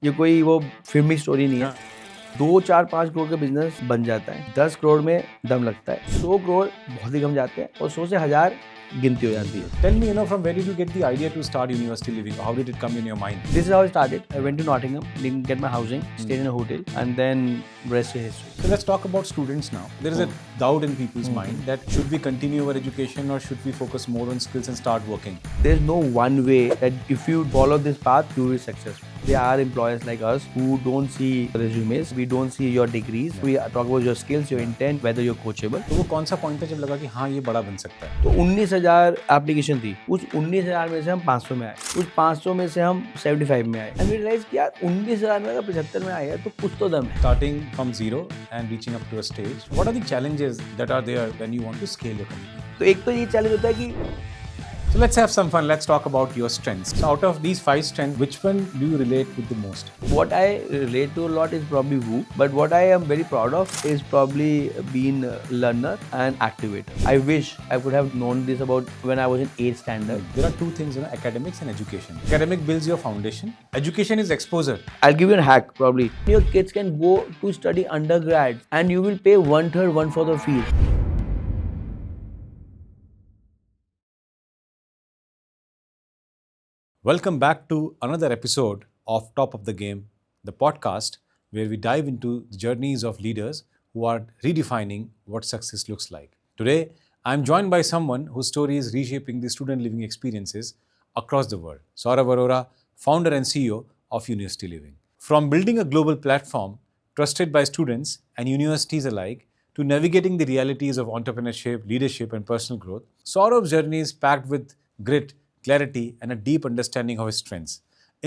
ये कोई वो फिल्मी स्टोरी नहीं है। 2, 4, 5 करोड़ का बिजनेस बन जाता है, 10 करोड़ में दम लगता है, 100 करोड़ बहुत ही कम जाते हैं और 100 से 1000 गिनती हो जाती है। Tell me, from where did you get the idea to start university living? How did it come in your mind? This is how I started. I went to Nottingham, didn't get my housing, stayed in a hotel, and then rest is history. So let's talk about students now. There is a doubt in people's mind that should we continue our education or should we focus more on skills and start working? There's no one way that if you follow this path, you will be successful. There are employers like us who don't see resumes, we don't see your degrees, we talk about your skills, your intent, whether you're coachable. तो वो कौन सा point है जब लगा कि हाँ ये बड़ा बन सकता है? तो 19,000 एप्लीकेशन थी, उस 19,000 में से हम 500 में आए, उस 500 में से हम 75 में आए एंड वी रियलाइज कि यार 19,000 में अगर 75 में आए हैं तो कुछ तो दम है. Starting from zero and reaching up to a stage, what are the challenges that are there when you want to scale your company? तो एक तो ये चैलेंज होता है कि So let's have some fun. Let's talk about your strengths. So out of these 5 strengths, which one do you relate with the most? what I relate to a lot is probably woo, but what I am very proud of is probably being a learner and activator. I wish I could have known this about when I was in 8th standard. There are two things, academics and education. Academic builds your foundation. Education is exposure. I'll give you a hack probably. Your kids can go to study undergrad and you will pay 1/3, 1/4 of fees. Welcome back to another episode of Top of the Game, the podcast where we dive into the journeys of leaders who are redefining what success looks like. Today, I'm joined by someone whose story is reshaping the student living experiences across the world. Saurabh Arora, founder and CEO of University Living. From building a global platform trusted by students and universities alike to navigating the realities of entrepreneurship, leadership, and personal growth, Saurabh's journey is packed with grit, clarity, and a deep understanding of his strengths.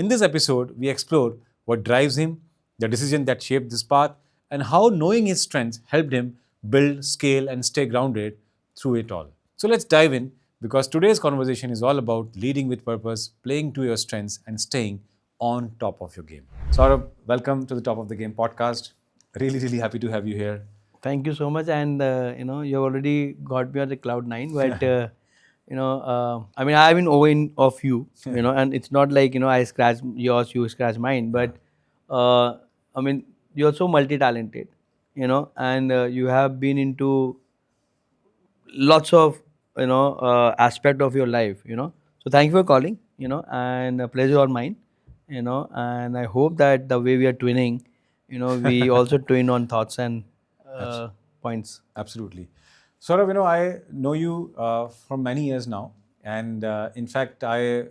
In this episode, we explore what drives him, the decisions that shaped this path, and how knowing his strengths helped him build, scale, and stay grounded through it all. So let's dive in because today's conversation is all about leading with purpose, playing to your strengths, and staying on top of your game. Saurabh, welcome to the Top of the Game podcast. Really, really happy to have you here. Thank you so much, and you've already got me on the cloud 9, but I mean I've been owing of you, and it's not like I scratch yours, you scratch mine, but I mean you're so multi-talented, and you have been into lots of aspect of your life, So thank you for calling, and a pleasure on mine, and I hope that the way we are twinning, we also twin on thoughts and points. Absolutely. Saurabh, I know you for many years now, and in fact, I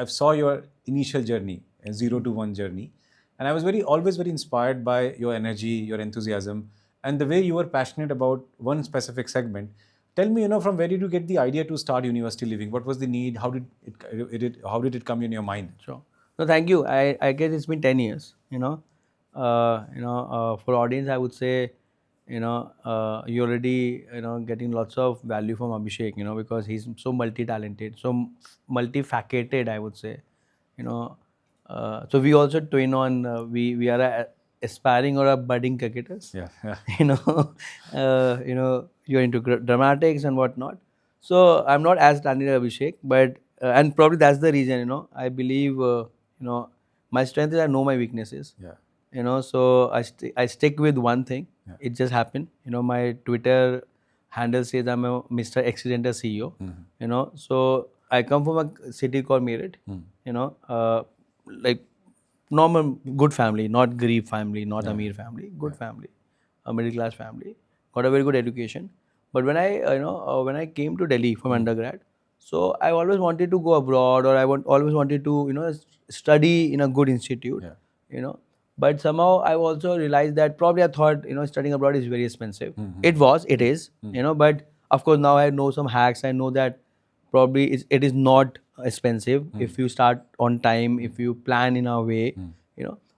saw your initial journey, a 0 to 1 journey, and I was always very inspired by your energy, your enthusiasm, and the way you were passionate about one specific segment. Tell me, from where did you get the idea to start University Living? What was the need? How did it come in your mind? Sure. No, thank you. I guess it's been 10 years. For audience, I would say, you're already getting lots of value from Abhishek. Because he's so multi-talented, so multifaceted. I would say, so we also twin on. We are aspiring or a budding cricketers. Yeah. You're into dramatics and whatnot. So I'm not as talented as Abhishek, but and probably that's the reason. I believe my strength is I know my weaknesses. Yeah. So I stick with one thing. Yeah. It just happened. My Twitter handle says I'm a Mr. Accidental CEO. So I come from a city called Meerut. Like normal good family, not Garib family, not Amir family, good family, a middle class family. Got a very good education. But when I came to Delhi from undergrad, so I always wanted to go abroad, or always wanted to study in a good institute. Yeah. But somehow I also realized that probably I thought studying abroad is very expensive. It is, but of course now I know some hacks. I know that probably it is not expensive if you start on time, if you plan in a way,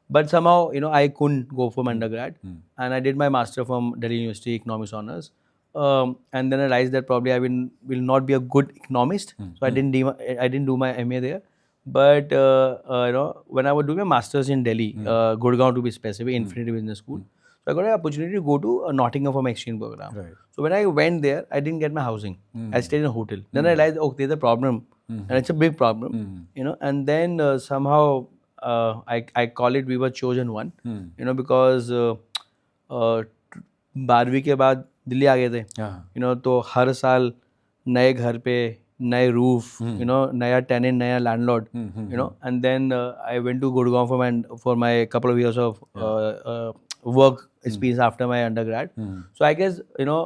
But somehow I couldn't go from undergrad, and I did my master from Delhi University Economics Honors. And then I realized that probably I will not be a good economist, so I didn't do my MA there. But when I was doing my masters in Delhi, Gurgaon to be specific, Infinity Business School, so I got an opportunity to go to a Nottingham for my exchange program. Right. So when I went there, I didn't get my housing. I stayed in a hotel. Then I realized, there's a problem, and it's a big problem, And then somehow I call it we were chosen one, because 12वीं के बाद दिल्ली आ गए थे, तो हर साल नए घर पे नए रूफ, नया टेनेंट, नया landlord, and then I went to Gurgaon for my couple of years of work experience after my undergrad. So I guess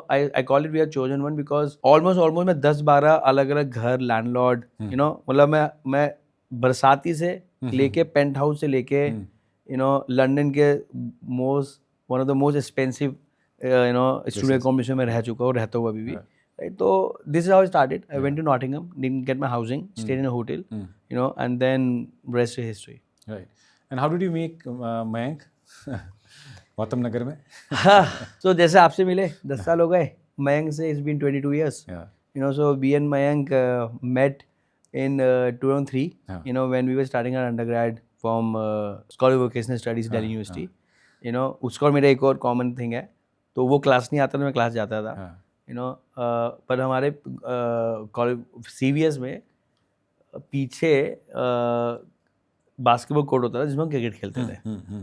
I call it we are chosen one because almost मैं 10-12 अलग-अलग घर, landlord, मतलब मैं बरसाती से लेके paint house से लेके लंदन के one of the most expensive student accommodation में रह चुका हूँ, रहता हूँ अभी भी. Right, so this is how it started. I went to Nottingham, didn't get my housing, stayed in a hotel, and then rest is history. Right. And how did you meet Mayank? Gautam Nagar में? So जैसे आपसे मिले 10 साल हो गए, Mayank से it's been 22 years. So we and Mayank met in 2003. When we were starting our undergrad from School of Vocational Studies, Delhi University. उसका और मेरा एक और common thing है, तो वो क्लास नहीं आता था, मैं क्लास जाता था. पर हमारे कॉलेज CVS में पीछे बास्केटबॉल कोर्ट होता था जिसमें हम क्रिकेट खेलते थे.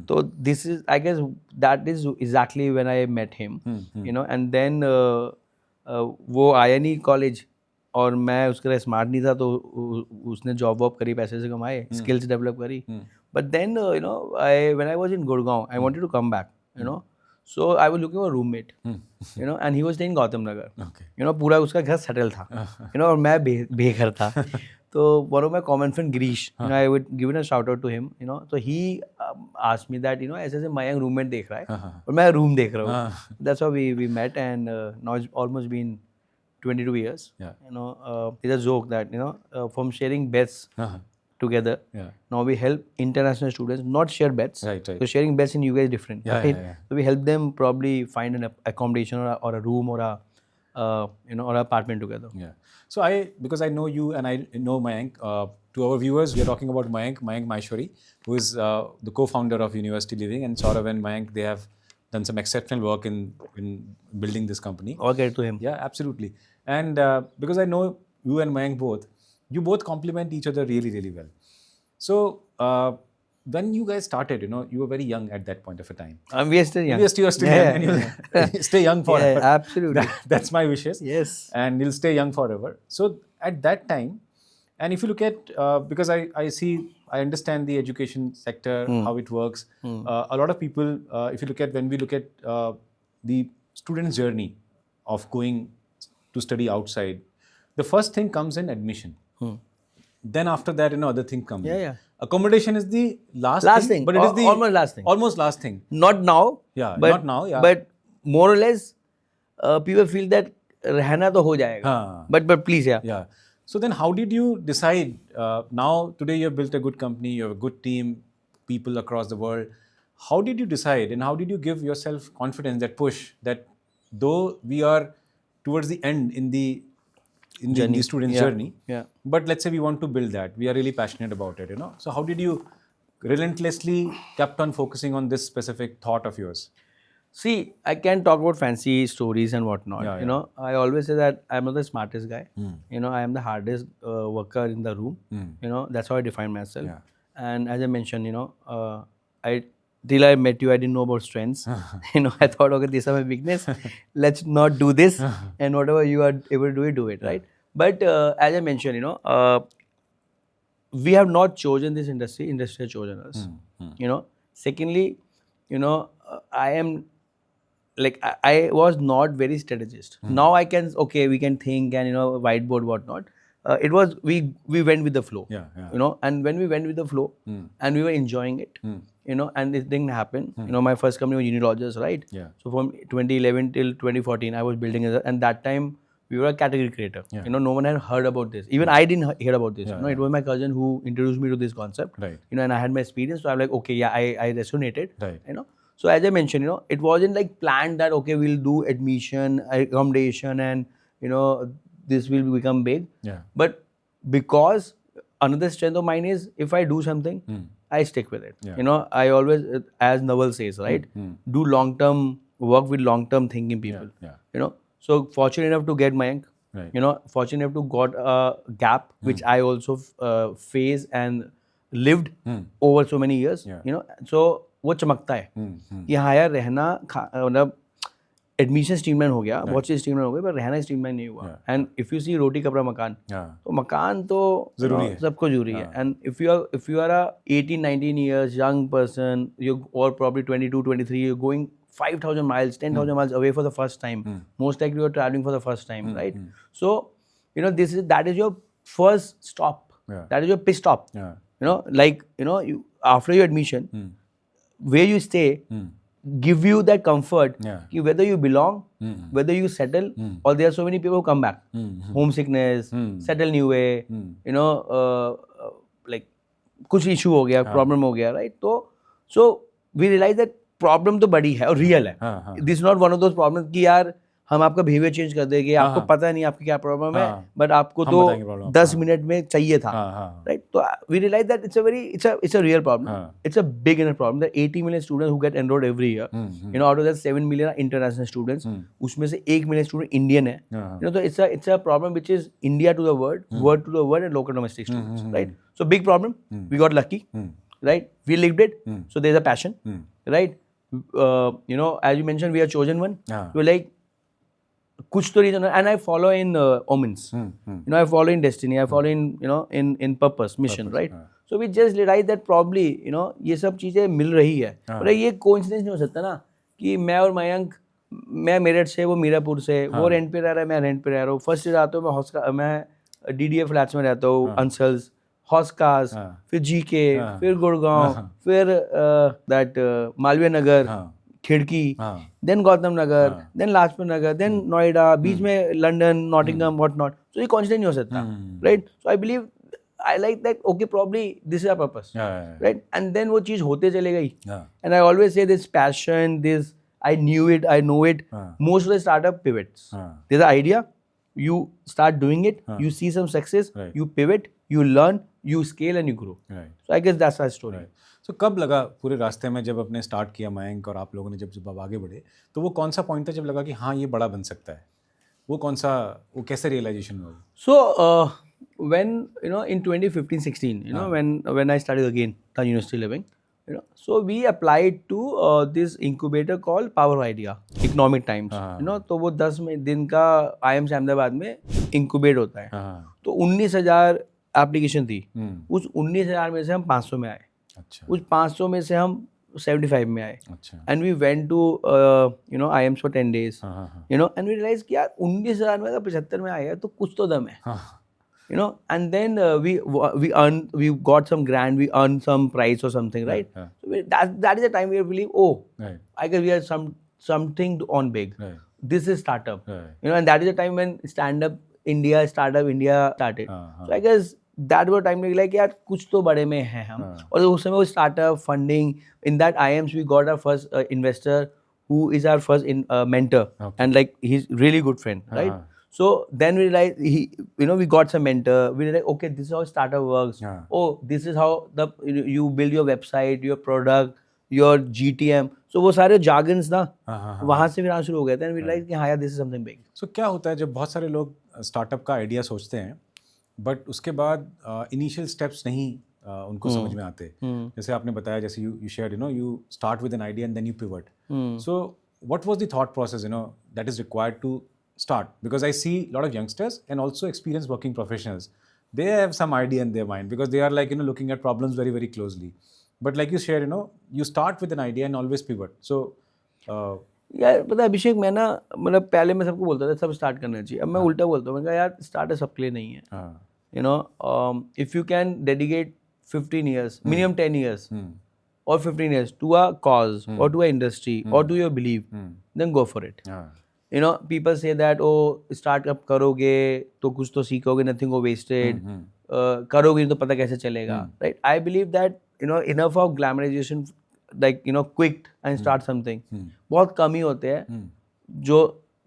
तो this is I guess that is exactly when I met him, and then वो आया नहीं कॉलेज और मैं उसके लिए स्मार्ट नहीं था, तो उसने जॉब वॉब करी, पैसे से कमाए, स्किल्स डेवलप करी. But then when I was in Gurgaon I wanted to come back, so I was looking for a roommate, and he was staying in Gautam Nagar. पूरा उसका घर सेटल था, और मैं बेघर था. तो one of my common friend Girish, I would give a shout out to him, so he asked me that, ऐसे ऐसे Mayank roommate देख रहा है और मैं room देख रहा हूँ. That's how we met, and now it's almost been 22 years. It's a joke that from sharing beds together, now we help international students not share beds, right. So sharing beds in UK is different, right? So we help them probably find an accommodation or a room or a or an apartment together. So because I know you and I know Mayank, to our viewers we are talking about Mayank Maheshwari, who is the co-founder of University Living, and Saurabh and Mayank, they have done some exceptional work in building this company. All credit to him. Yeah, absolutely. And because I know you and Mayank you both complement each other really, really well. So when you guys started, you were very young at that point of a time. We are still young. Yes, you are still young, and you'll stay young forever. Yeah, absolutely. That's my wishes. Yes. And you'll stay young forever. So at that time, and if you look at, because I understand the education sector, how it works. A lot of people, if you look at, when we look at the student's journey of going to study outside, the first thing comes in admission. Then after that, other things come. Yeah. Accommodation is the last thing, but it is the almost last thing. Almost last thing. Not now. Yeah, but, not now. Yeah. But more or less, people feel that रहना तो हो जाएगा. But please, yeah. Yeah. So then, how did you decide? Now today you have built a good company. You have a good team, people across the world. How did you decide, and how did you give yourself confidence, that push, that though we are towards the end in the student's journey, but let's say we want to build that, we are really passionate about it, so how did you relentlessly kept on focusing on this specific thought of yours? See, I can talk about fancy stories and whatnot. I always say that I'm not the smartest guy. I am the hardest worker in the room. That's how I define myself. And as I mentioned, till I met you, I didn't know about strengths. I thought, okay, these are my weakness. Let's not do this. And whatever you are able to do it, right? But as I mentioned, we have not chosen this industry. Industry has chosen us. Secondly, I am like I was not very strategist. Now I can we can think and whiteboard whatnot. It was we went with the flow. And when we went with the flow and we were enjoying it, and this didn't happen. My first company was Unilodgers, right? So from 2011 till 2014, I was building it, and that time we were a category creator. No one had heard about this. Even I didn't hear about this. It was my cousin who introduced me to this concept. Right. And I had my experience, so I'm like, okay, yeah, I resonated. Right. So as I mentioned, it wasn't like planned that okay, we'll do admission, accommodation, and this will become big. But because another strength of mine is if I do something, I stick with it. I always, as Naval says, right, do long-term work with long-term thinking people. So fortunate enough to get Mayank. Fortunate enough to got a gap which I also face and lived over so many years, you know, so वो चमकता है कि हाँ यार रहना मतलब admission streamline हो गया, बहुत चीज स्ट्रीमलाइन हो गई, पर रहना स्ट्रीमलाइन नहीं हुआ. एंड इफ यू सी रोटी कपड़ा मकान, तो मकान तो जरूरी है, सबको जरूरी है. And if you are a 18-19 years young person, you or probably 22-23, you're going 5,000 miles, 10,000 miles away for the first time. Most likely you're traveling for the first time, right? So you know that is your first stop. That is your pit stop. You know, like you know, after your admission, where you stay give you that comfort कि whether you belong, whether you settle, or there are so many people who come back, homesickness, settle new way, you know, like कुछ issue हो गया, problem हो गया, right? तो so we realize that problem तो बड़ी है और real है. This is not one of those problems कि यार हम आपका बिहेवियर चेंज कर देंगे, आपको पता नहीं आपकी क्या प्रॉब्लम है, बट आपको तो 10 मिनट में चाहिए था, राइट? तो we realise that it's a real problem, it's a big enough problem. That 80 million students who get enrolled every year, you know, out of that 7 million are international students, उसमें से 1 million student Indian है, you know, तो it's a problem which is India to the world, world to the world, and local domestic students, right? So big problem. We got lucky, right? We lived it, so there's a passion, right? You know, as you mentioned, we are chosen one. We're like कुछ तो reason, and I follow in omens, you know, I follow in destiny, I follow in, you know, in purpose, mission, right? So we just realise that probably, you know, ये सब चीजें मिल रही है. और ये coincidence नहीं हो सकता ना कि मैं और मयंक, मैं मेरठ से, वो मीरापुर से, वो रेंट पे रह रहा है, मैं रेंट पे रह रहा हूँ. फर्स्ट ईयर आता हूँ मैं DDA फ्लैट्स में रहता हूँ, अंसल्स, हॉस्कास, फिर GK, फिर गुड़गांव, फिर that Malviya Nagar, Khirki, then Gautam Nagar, then Lajpat Nagar, then Noida, बीच में London, Nottingham, what not. So ये कॉन्स्टेंट नहीं हो सकता, right? So I believe, I like that, okay, probably this is our purpose, right? And then वो चीज होते चले गई. And I always say this passion, this, I knew it, I know it. Most of the startup pivots. There is a idea, you start doing it, you see some success, you pivot, you learn, you scale, and you grow. So I guess that's our story. So कब लगा पूरे रास्ते में, जब आपने start किया मयंक और आप लोगों ने जब आप आगे बढ़े, तो वो कौन सा पॉइंट था जब लगा कि हाँ ये बड़ा बन सकता है? वो कौन सा, वो कैसे रियलाइजेशन हुआ? So when, you know, in 2015-16, you know, when I started again the university living, you know, so we applied to this incubator called Power Idea, Economic Times, you know, तो वो 10 दिन का IIM अहमदाबाद में incubate होता है. तो 19,000 application थी. उस 19,000 में से हम 500 में आए. उस 500 में से हम 75 में आए. And we went to you know IIMs for 10 days, you know, and we realise कि यार 19,000 में अगर 75 में आए तो कुछ तो दम है. You know, and then we got some grant, we earned some prize or something, right? So that is the time we believe, I guess we are something on big. This is startup, you know, and that is the time when startup India started. So I guess that was time we like, यार कुछ तो बड़े में हैं हम. और उस समय वो startup funding, in that IIMs we got our first investor who is our first mentor, and like he's really good friend, right? So then we realized, you know, we got some mentor. We realized, okay, this is how startup works. Oh, this is how you build your website, your product, your GTM. So वो सारे jargons ना वहाँ से फिर आना शुरू हो गए थे. And we realized कि हाँ यार, this is something big. So क्या होता है जब बहुत सारे लोग स्टार्टअप का आइडिया सोचते हैं, बट उसके बाद इनिशियल स्टेप्स नहीं उनको समझ में आते. जैसे आपने बताया, जैसे you shared, you know, you start with an idea and then you pivot. So what was the thought process, you know, that is required to start? Because I see a lot of youngsters and also experienced working professionals, they have some idea in their mind because they are like, you know, looking at problems very, very closely. But like you shared, you know, you start with an idea and always pivot. So यार पता है अभिषेक, मैं ना मतलब पहले मैं सबको बोलता था सब स्टार्ट करना चाहिए. अब मैं उल्टा बोलता हूँ, मैं कहा यार स्टार्टअप सबके लिए नहीं है. You know, if you can dedicate 15 years, minimum 10 years or 15 years to a cause or to a industry or to your belief, then go for it. You know, people say that, oh, startup करोगे तो कुछ तो सीखोगे, nothing go wasted, करोगे तो पता कैसे चलेगा, right? I believe that, you know, enough of glamorization, like, you know, quick and start something, बहुत कम ही होते हैं जो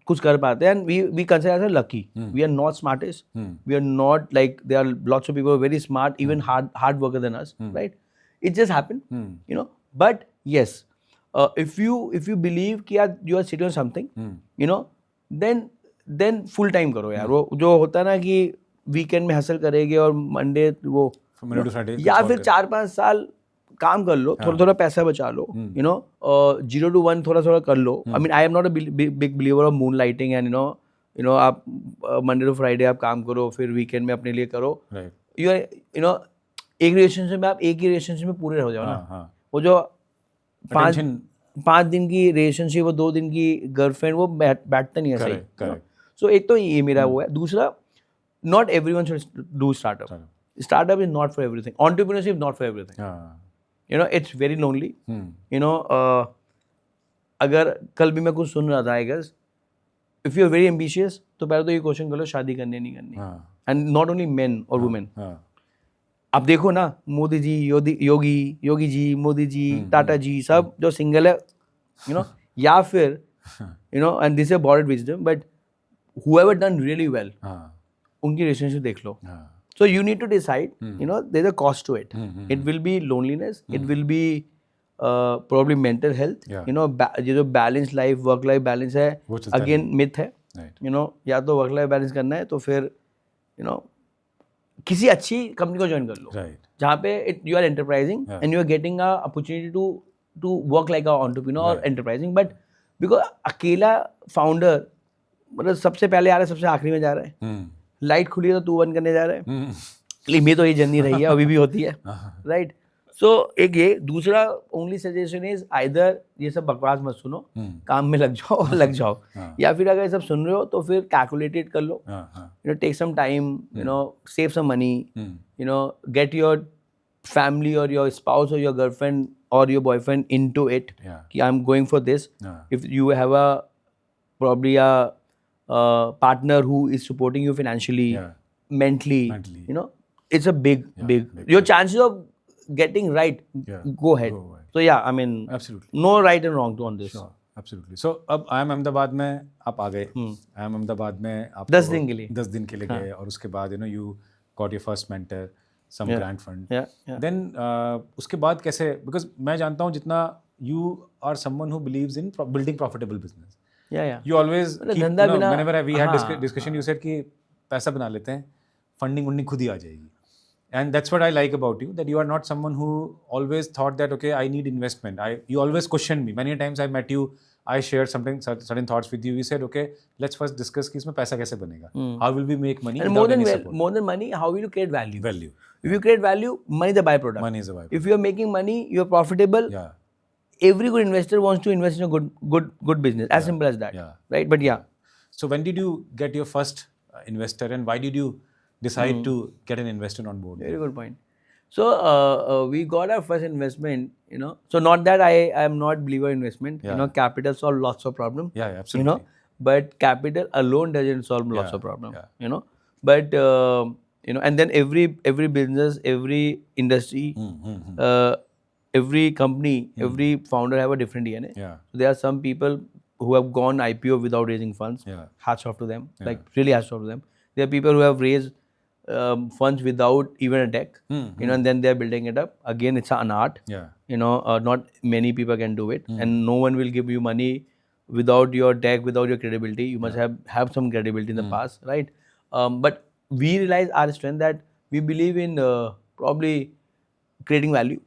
कुछ कर पाते हैं. And we consider ourselves lucky. We are not smartest. We are not like, there are lots of people who are very smart, even hard worker than us, right? It just happened, you know. But yes, if you believe कि यार you are sitting on something, you know, then full time करो यार. वो जो होता है ना कि वीकेंड में हसल करेंगे और मंडे वो Monday to Friday या कुछ फिर और 4-5 साल काम कर लो, थोड़ा थोड़ा पैसा बचा लो, 0 to 1 थोड़ा थोड़ा कर लो. I mean, I am not a big believer of moonlighting and आप मंडे टू फ्राइडे आप काम करो, फिर वीकेंड में अपने लिए करो. Right. यू एक रिलेशनशिप में आप एक ही रिलेशनशिप में पूरे रह जाओ ना. हाँ. वो जो Attention. 5 दिन की रिलेशनशिप और 2 दिन की गर्लफ्रेंड वो बैठता नहीं है सही. Correct. सो एक तो ये मेरा वो है. दूसरा, not everyone should do startup. Startup is not for everything. Entrepreneurship is not for everything. It's very lonely. अगर कल भी मैं कुछ सुन रहा था, I guess, if you are very ambitious, तो पहले तो ये क्वेश्चन कर लो, शादी करनी है नहीं करनी. And not only men or women. अब देखो ना, मोदी जी, योगी जी, मोदी जी, टाटा जी, सब जो सिंगल है, या फिर, and this is a borrowed wisdom, but whoever done really well, उनकी रिलेशनशिप देख लो. So you need to decide, there's a cost to it. It will be loneliness. It will be probably mental health. ये जो balanced life, work life balance है, again myth है. या तो work life balance करना है तो फिर किसी अच्छी कंपनी को ज्वाइन कर लो, जहाँ पे you are enterprising and you are getting a opportunity to work like a entrepreneur or enterprising. But because अकेला founder मतलब सबसे पहले आ रहा है, सबसे आखिरी में जा रहा है. लाइट खुली है तो तू बंद करने जा रहा है. मेरी तो ये जर्नी रही है, अभी भी होती है, राइट. सो एक ये. दूसरा ओनली सजेशन इज आइदर ये सब बकवास मत सुनो, काम में लग जाओ और लग जाओ. या फिर अगर ये सब सुन रहे हो तो फिर कैलकुलेटेड कर लो. Take some time, save some money, get your family और योर स्पाउस और योर गर्लफ्रेंड और योर बॉयफ्रेंड इनटू इट कि I am going for this. If you have a probably a partner who is supporting you financially, mentally, it's a big. Your chances of getting right, go ahead. So yeah, I mean, absolutely no right and wrong on this. Sure, absolutely. So अब I am Ahmedabad में आप आ गए. I am Ahmedabad में आप 10 दिन के लिए 10 दिन के लिए गए और उसके बाद you got your first mentor, some grant fund. Then उसके बाद कैसे, because मैं जानता हूँ जितना you are someone who believes in building profitable business. You always keep, whenever we had discussion, you said कि पैसा बना लेते हैं, funding खुद ही आ जाएगी. And that's what I like about you, that you are not someone who always thought that, okay, I need investment. You always questioned me. Many times I met you, I shared certain thoughts with you. You said, okay, let's first discuss कि इसमें पैसा कैसे बनेगा. How will we make money? And more than money, how will you create value? If you create value, money is the byproduct. If you are making money, you are profitable. Every good investor wants to invest in a good business. As simple as that. Right? But So when did you get your first investor, and why did you decide to get an investor on board? Very good point. So we got our first investment. So not that I am not believer in investment. Capital solve lots of problems. Absolutely. But capital alone doesn't solve lots of problems. But and then every business, every industry. Every company, every founder have a different DNA. So there are some people who have gone IPO without raising funds. Hats off to them. Like really hats off to them. There are people who have raised funds without even a deck. And then they are building it up. Again, it's an art. Not many people can do it, and no one will give you money without your deck, without your credibility. You must have some credibility in the past, right? But we realize our strength that we believe in probably creating value.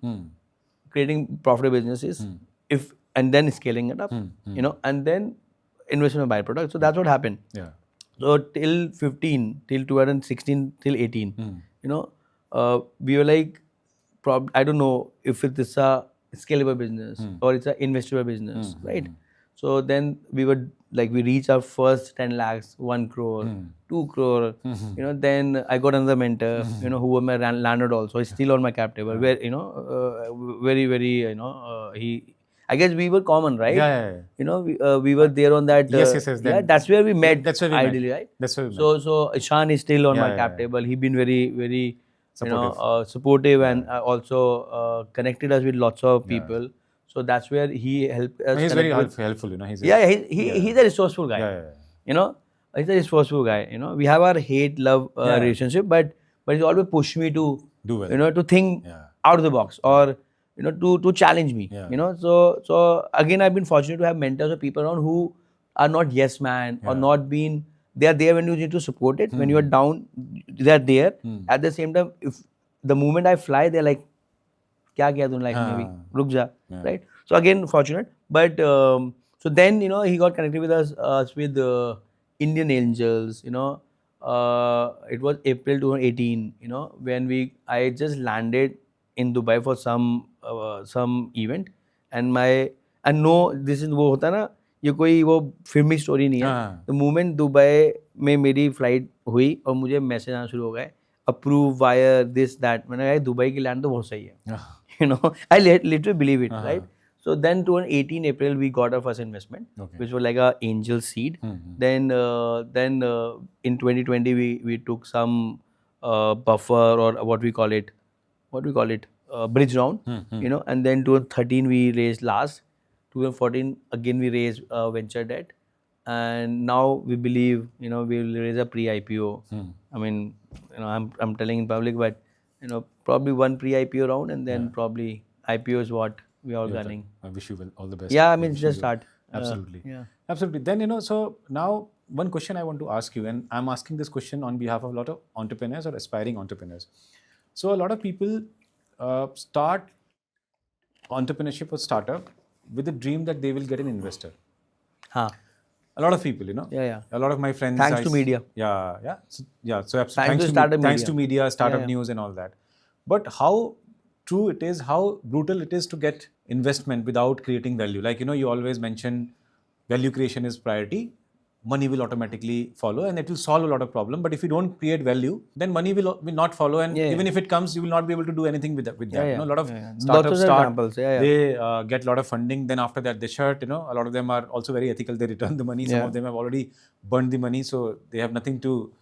Creating profitable businesses, and then scaling it up, and then investment in byproduct. So that's what happened. So till 2016, till 18, we were like, I don't know if it's a scalable business or it's an investable business, right? So then we reached our first 10 lakhs, 1 crore, 2 crore. Then I got another mentor, who was my landlord also. He's still on my cap table. Where very very I guess we were common, right? We were there on that. Yes. That's where we met. That's where we ideally, met. Right? That's where we met. So Ishan is still on my cap table. He's been very very supportive and also connected us with lots of people. So that's where he helped us. He's very helpful. He's he's a resourceful guy. He's a resourceful guy. We have our hate-love relationship, but he's always pushed me to do well. To think out of the box or to challenge me. So again, I've been fortunate to have mentors or people around who are not yes man or not being. They are there when you need to support it. When you are down, they are there. At the same time, if the moment I fly, they're like, क्या किया तूने life में भी, रुक जा, right? So again, fortunate, but so then he got connected with us with Indian Angels. It was April 2018. When I just landed in Dubai for some event, and no, this is वो होता है ना, ये कोई वो फिल्मी story नहीं है. The moment दुबई में मेरी फ्लाइट हुई और मुझे मैसेज आना शुरू हो गए, अप्रूव वायर दिस दैट, मैंने कहा दुबई की लैंड तो बहुत सही है. I literally believe it, right? So then 2018 April we got our first investment, which was like a angel seed. Then in 2020 we took some buffer, or what we call it, bridge round, and then 2013 we raised last. 2014 again we raised venture debt, and now we believe we will raise a pre-IPO. I mean, I'm telling in public, but probably one pre-IPO round, and then probably IPO is what we are gunning. I wish you all the best. Yeah, I mean, just start. Absolutely. Yeah. Absolutely. Then, so now one question I want to ask you, and I'm asking this question on behalf of a lot of entrepreneurs or aspiring entrepreneurs. So a lot of people start entrepreneurship or startup with the dream that they will get an investor. A lot of people, Yeah. A lot of my friends. Thanks to media. Yeah. So absolutely. Thanks to media, startup news, and all that. But how true it is, how brutal it is to get investment without creating value. Like, you always mention value creation is priority. Money will automatically follow, and it will solve a lot of problems. But if you don't create value, then money will not follow, and even if it comes, you will not be able to do anything with that. A lot of startups start, they get a lot of funding. Then after that, they shut. A lot of them are also very ethical. They return the money. Some of them have already burned the money, so they have nothing to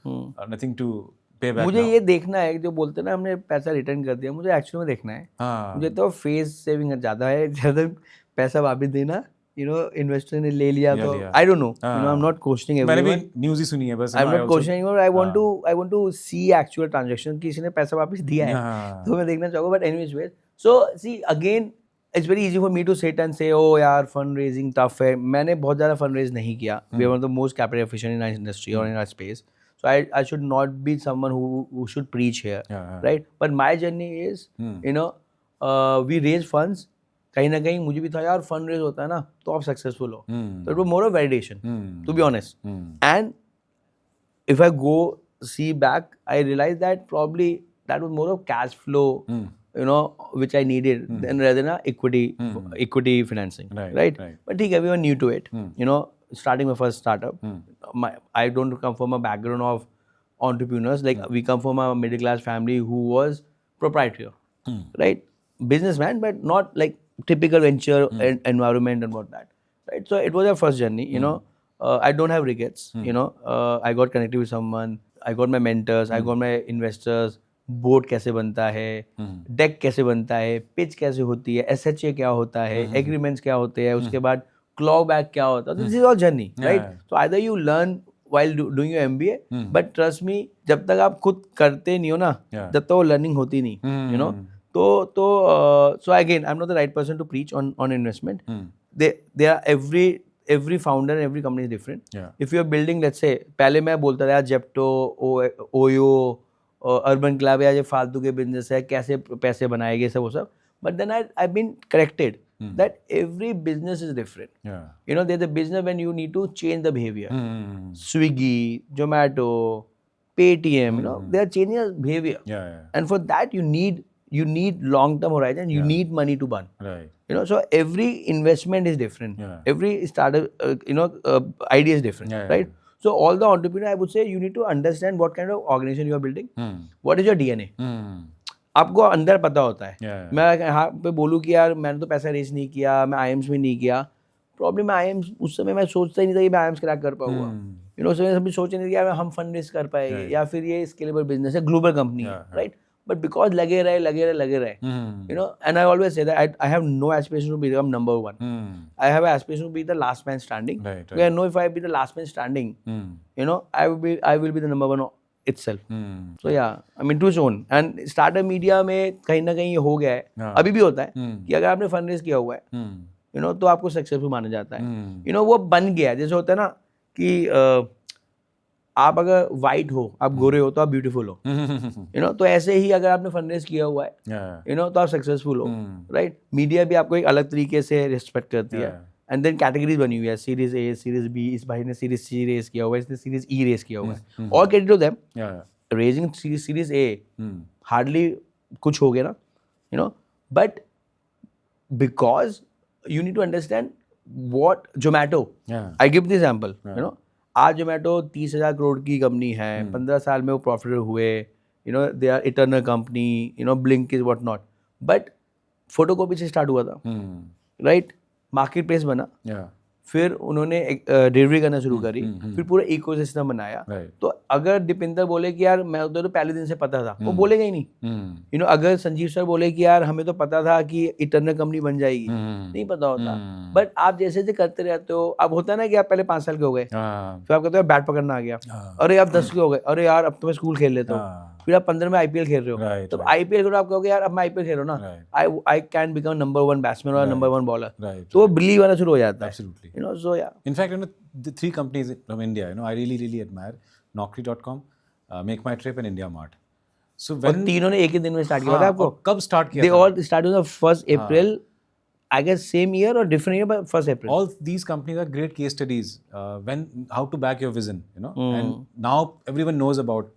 pay back. मुझे ये देखना है, जो बोलते हैं ना हमने पैसा रिटर्न कर दिया, मुझे एक्चुअली में देखना है. मुझे तो फेस सेविंग ज़्यादा है, ज़्यादा पैसा वापस देना. इन्वेस्टर ने ले लिया तो I don't know. I'm not questioning everyone. मैंने भी न्यूज़ ही सुनी है बस. I'm not questioning anyone. I want to see actual transaction. किसी ने पैसा वापस दिया है तो मैं देखना चाहूँगा. But anyways, so see again, it's very easy for me to sit and say, oh यार fundraising tough है. मैंने बहुत ज़्यादा fundraise नहीं किया. We are one of the most capital efficient in our industry or in our space. So I should not be someone who should preach here, right? But my journey is, we raise funds. कहीं ना कहीं मुझे भी था यार, fund raise होता है ना तो आप सक्सेसफुल हो. तो it was more of validation, to be honest. And if I go see back, I realise that probably that was more of cash flow, which I needed than rather than equity financing, right? But ठीक है, we were new to it, starting my first startup. I don't come from a background of entrepreneurs. Like we come from a middle class family who was proprietor, right? Businessman, but not like typical venture environment and what that, right? So it was our first journey. I don't have regrets. I got connected with someone. I got my mentors. I got my investors. Board कैसे बनता है, deck कैसे बनता है, pitch कैसे होती है, SHA क्या होता है, एग्रीमेंट्स क्या होते हैं, उसके बाद क्लॉ बैक क्या होता है. This is all journey, right? So either you learn while doing your MBA, but trust me, जब तक आप खुद करते नहीं हो ना, जब तक वो लर्निंग होती नहीं, so again, I'm not the right person to preach on investment. They are every founder and every company is different. If you are building, let's say, पहले मैं बोलता था यार जेप्टो, ओयो, अर्बन क्लब, या ये फालतू के बिजनेस है, कैसे पैसे बनाएंगे, सब वो सब. But then I've been corrected that every business is different. There's a business when you need to change the behavior. Swiggy, Zomato, Paytm, they are changing the behavior. And for that you need long-term horizon. You need money to burn. Right. So every investment is different. Every startup, idea is different. Right. So all the entrepreneurs, I would say, you need to understand what kind of organization you are building. What is your DNA? आपको अंदर पता होता है. मैं यहाँ पे बोलूँ कि यार मैंने तो पैसा रेस नहीं किया, मैं IIMs में नहीं किया. प्रॉब्लम में IIMs उस समय मैं सोचता ही नहीं था कि मैं IIMs क्रैक कर पाऊंगा. उस समय सभी सोच नहीं था कि यार हम फंड रेस कर पाएंगे, या फिर ये स्केलेबल बिजनेस है, ग्लोबल कंपनी है, राइट? But because लगे रहे, and I always say that I have no aspiration to become number one. I have an aspiration to be the last man standing. Because I know if I be the last man standing, I will be the number one itself. So yeah, I mean, to its own. And startup media में कहीं ना कहीं ये हो गया है, अभी भी होता है कि अगर आपने फंड रेज किया हुआ है, तो आपको सक्सेसफुल माना जाता है. वो बन गया, जैसे होता है ना कि आप अगर वाइट हो, आप गोरे हो तो आप ब्यूटीफुल हो, तो ऐसे ही अगर आपने फंड किया हुआ है तो आप सक्सेसफुल हो, राइट. मीडिया भी आपको एक अलग तरीके से रिस्पेक्ट करती है. एंड देन कैटेगरीज बनी हुई है, सीरीज ए, सीरीज बी, इस भाई ने सीरीज सी रेस किया हुआ है, इसने सीरीज ई रेस किया हुआ है. और credit to them, raising series A hardly कुछ हो गया ना, but because you need to understand what Zomato, I give the example, आज जोमेटो 30,000 करोड़ की कंपनी है, 15 साल में वो प्रॉफिटेबल हुए, they are Eternal company, Blinkit is what not, but photocopy से स्टार्ट हुआ था, राइट. मार्केट प्लेस बना, फिर उन्होंने डिलीवरी करना शुरू करी, फिर पूरा इकोसिस्टम बनाया. तो अगर दीपिंदर बोले कि यार मैं तो पहले दिन से पता था, वो बोलेगा ही नहीं. अगर संजीव सर बोले कि यार हमें तो पता था कि इटर्नल कंपनी बन जाएगी, नहीं पता होता. बट आप जैसे जैसे करते रहते हो, अब होता है ना कि आप पहले 5 साल के हो गए, फिर आप कहते हो बैट पकड़ना आ गया, अरे आप 10 के हो गए, अरे यार अब तो मैं स्कूल खेल लेता हूँ, फिर आप 15 में आईपीएल खेल रहे हो, तो आईपीएल खेल रहे हो, आप कहोगे यार अब मैं आईपीएल खेल रहा हूँ ना, I can become number 1 batsman और नंबर 1 बॉलर, तो वो बिलीव आना शुरू हो जाता है. So yeah. In fact, the 3 companies from India, I really admire Naukri.com, Make My Trip, and India Mart. So when तीनों ने एक ही दिन में स्टार्ट किया, पता है आपको? कब स्टार्ट किया? They all started on the 1st April, I guess same year or different year, but 1st April. All these companies are great case studies how to back your vision, and now everyone knows about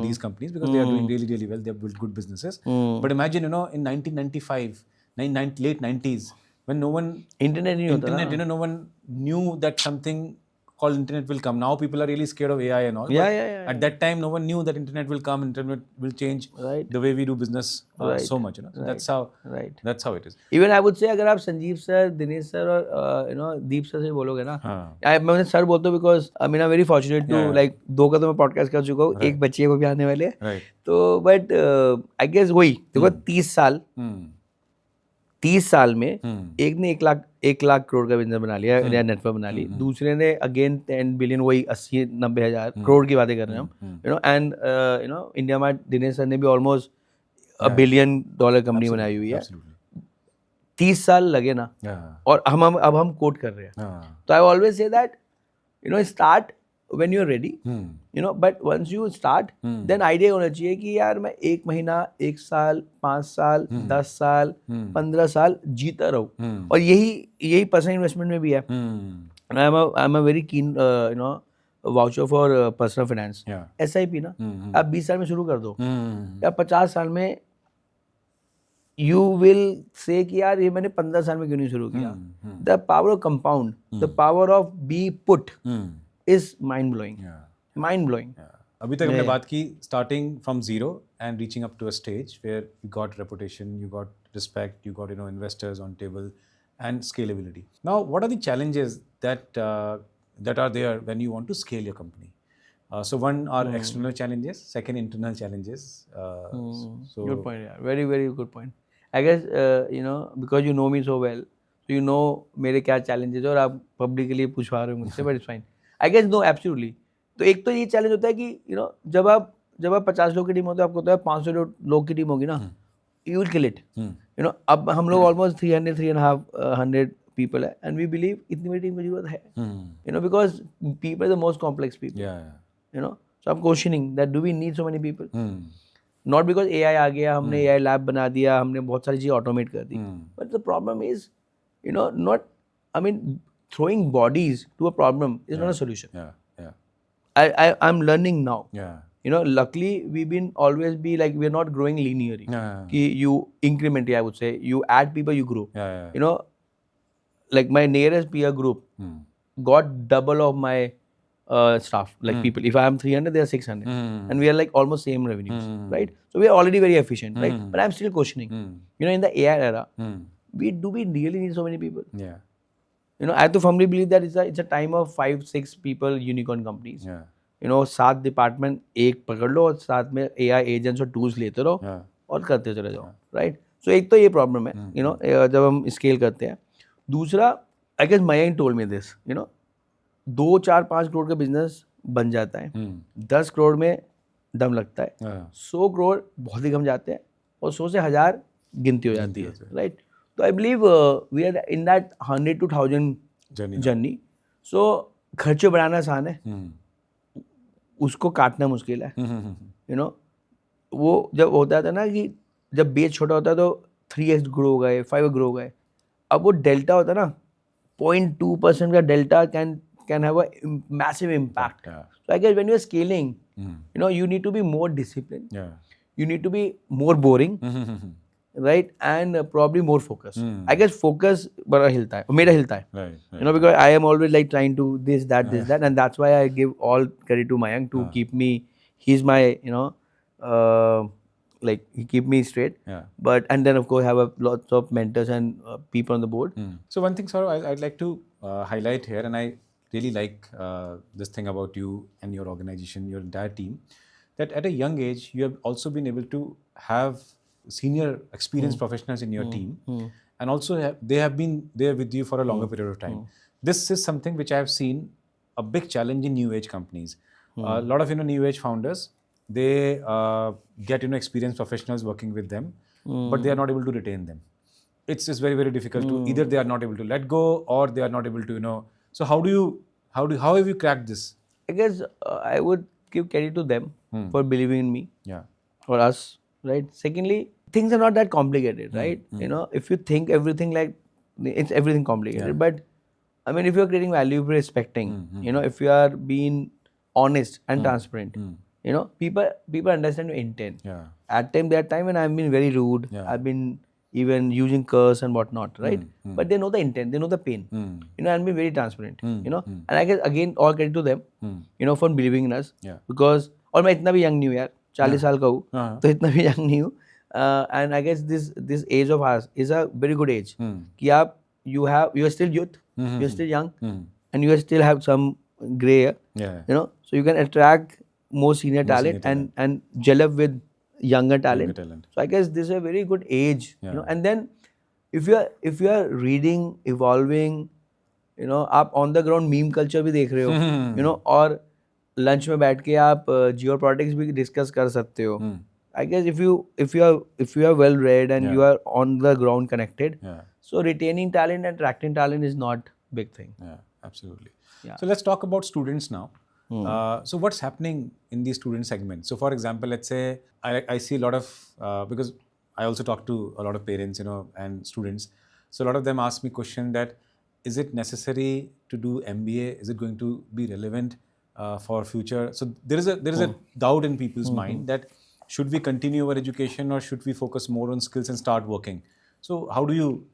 these companies because they are doing really well. They have built good businesses. But imagine, in 1995, late 90s, when no one no one knew that something called internet will come. Now people are really scared of AI and all. Yeah. At that time, no one knew that internet will come. Internet will change the way we do business so much. So that's how it is. Even I would say, अगर आप Sanjeev sir, Dinesh sir और दीप sir से बोलोगे ना, मैं sir बोलता हूँ because I mean I'm very fortunate to like 2 का तो मैं पॉडकास्ट कर चुका हूँ, एक बच्चे को भी आने वाले हैं, तो बट आई गेस वही देखो 30 साल में एक ने 1 लाख करोड़ का बिजनेस बना लिया या नेटवर्क बना ली, दूसरे ने अगेन 10 बिलियन, वही 80-90 हजार करोड़ की बातें कर रहे हैं हम, and India mart Dinesh sir ने भी ऑलमोस्ट $1 बिलियन कंपनी बनाई हुई है. 30 साल लगे ना, और अब हम कोट कर रहे हैं. तो आई always say that start when you're ready, but once you start, then idea होना चाहिए कि यार मैं 1 महीना, 1 साल, 5 साल, 10 साल, 15 साल जीता रहूं. और यही पर्सनल इन्वेस्टमेंट में भी है. I'm a very keen voucher for personal finance. SIP ना, आप 20 साल में शुरू कर दो, या 50 साल में यू विल से कि यार ये मैंने 15 साल में क्यों नहीं शुरू किया. The power of compound, the power of B put is mind blowing. Mind blowing. अभी तक हमने बात की starting from zero and reaching up to a stage where you got reputation, you got respect, you got investors on table and scalability. Now, what are the challenges that are there when you want to scale your company? So one are external challenges, second internal challenges. So good point. Yeah. Very very good point. I guess because you know me so well, so you know मेरे क्या challenges है, और आप publicly पूछवा रहे हो मुझसे, but it's fine. I guess no absolutely. तो एक तो ये चैलेंज होता है कि जब आप 50 लोग की टीम होता है, आपको होता है 500 लोग की टीम होगी ना, यू विल किल इट. अब हम लोग ऑलमोस्ट 300 पीपल है, एंड वी बिलीव इतनी बड़ी टीम की जरूरत है, because people is the most complex people. So I am questioning that do we need so many people. Not because AI आ गया, हमने AI लैब बना दिया, हमने बहुत सारी चीज़ें ऑटोमेट कर दी, but the problem is not, I mean throwing bodies to a problem is not a solution. I'm learning now. Luckily we've been always be like, we're not growing linearly. Ki you incrementally, I would say, you add people, you grow. Like my nearest peer group got double of my staff, like people. If I am 300, they are 600, and we are like almost same revenues, right? So we are already very efficient, right? But I'm still questioning. In the AI era, we really need so many people? I to firmly believe that it's a time of 5-6 people unicorn companies. 7 department एक पकड़ लो, और साथ में AI agents और tools लेते रहो, और करते चले जाओ, राइट. सो एक तो ये प्रॉब्लम है, जब हम स्केल करते हैं. दूसरा, I guess Mayank told me this, 2-4-5 crore का बिजनेस बन जाता है, 10 करोड़ में दम लगता है, 100 करोड़ बहुत ही कम जाते हैं, और 100 से 1000 गिनती हो जाती है, right. So I believe we are in that 100 to 1000 journey. So खर्चे बढ़ाना आसान है, उसको काटना मुश्किल है, यू नो. वो जब होता था ना कि जब बेस छोटा होता है तो 3x ग्रो हो गए, 5x ग्रो हो गए. अब वो डेल्टा होता है ना, 0.2% का delta can have a massive impact. Yeah. So I guess when you're scaling, you need to be more disciplined. Yeah. You need to be more boring, right? And probably more focused. I guess focus बड़ा हिलता है, मेरा हिलता है. Right. Because I am always like trying to this, that, and that's why I give all credit to Mayank to keep me. He's my, like he keep me straight. Yeah. But and then of course have a lots of mentors and people on the board. So one thing, Saurabh, I'd like to highlight here, and I really like this thing about you and your organization, your entire team, that at a young age you have also been able to have senior experienced professionals in your team, and also they have been there with you for a longer period of time. This is something which I have seen a big challenge in new age companies. A lot of new age founders, they get experienced professionals working with them, but they are not able to retain them. It's just very difficult to either they are not able to let go or they are not able to. So how have you cracked this? I guess I would give credit to them for believing in me. Yeah. For us, right? Secondly, things are not that complicated, right? If you think everything like it's everything complicated, but I mean, if you're creating value, if you're respecting, if you are being honest and transparent, people understand your intent. Yeah. At that time when I've been very rude, I've been even using curse and whatnot, right? But they know the intent, they know the pain, and be very transparent, and I guess again all credit to them, for believing in us. Yeah. Because और मैं इतना भी young नहीं हूँ यार, 40 साल का हूँ, तो इतना भी young नहीं हूँ, and I guess this age of ours is a very good age कि आप you are still youth, you're still young, and you still have some gray hair, Yeah. so you can attract more senior talent and gel up with younger talent. So I guess this is a very good age, and then if you are reading, evolving, आप on the ground meme culture भी देख रहे हो, और lunch में बैठ के आप geopolitics भी discuss कर सकते हो. I guess if you are well read and you are on the ground connected, so retaining talent and attracting talent is not big thing. Yeah, absolutely. Yeah. So let's talk about students now. So what's happening in the student segment? So for example, let's say I see a lot of, because I also talk to a lot of parents, and students. So a lot of them ask me question that, is it necessary to do MBA? Is it going to be relevant for future? So there is a doubt in people's mind that should we continue our education or should we focus more on skills and start working? So how do you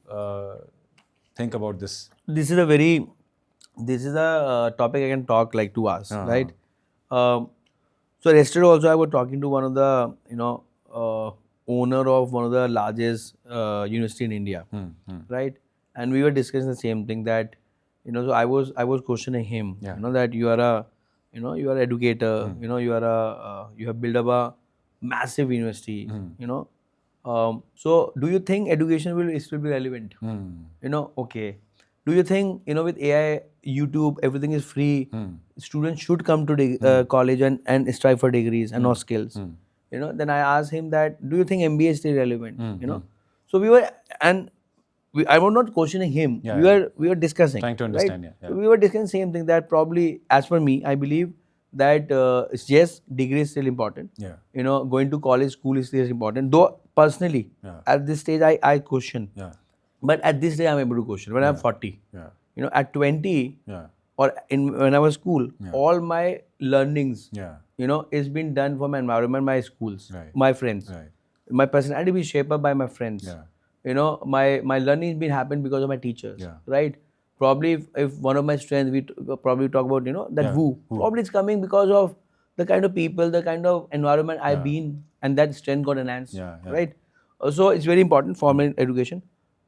think about this? This is a topic I can talk like 2 hours, right? So yesterday also I was talking to one of the owner of one of the largest university in India, right? And we were discussing the same thing that so I was questioning him, that you are a you are an educator, you are you have built up a massive university, so do you think education will still be relevant? Okay. Do you think with AI, YouTube, everything is free, students should come to college and strive for degrees and not skills? Then I asked him that, do you think MBA is still relevant? So we were, and I was not questioning him. We were discussing, trying to understand. Right? Yeah. So we were discussing same thing, that probably, as for me, I believe that yes, degree is still important. Yeah. Going to college, school is still important. Though personally, at this stage, I question. Yeah. But at this day, I'm able to question. When I'm 40, Yeah. At 20, or when I was school, all my learnings, is being done from my environment, my schools, my friends, my personality is shaped up by my friends. My learning has been happened because of my teachers, right? Probably if one of my strengths, we probably talk about, that woo. Probably it's coming because of the kind of people, the kind of environment I've been, and that strength got enhanced, right? So it's very important, formal education.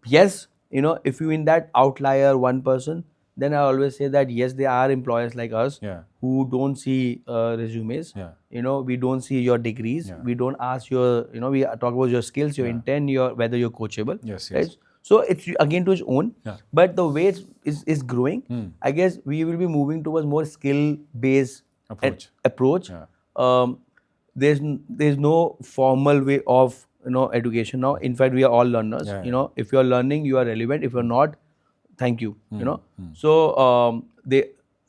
Yes, if you in that outlier 1%, then I always say that yes, there are employers like us who don't see resumes. We don't see your degrees. We don't ask your, we talk about your skills, your intent, whether you're coachable. Yes. Right? So it's again to its own. But the way is growing, I guess we will be moving towards more skill-based approach. There's no formal way of education now. In fact, we are all learners. If you are learning, you are relevant. If you're not, thank you. So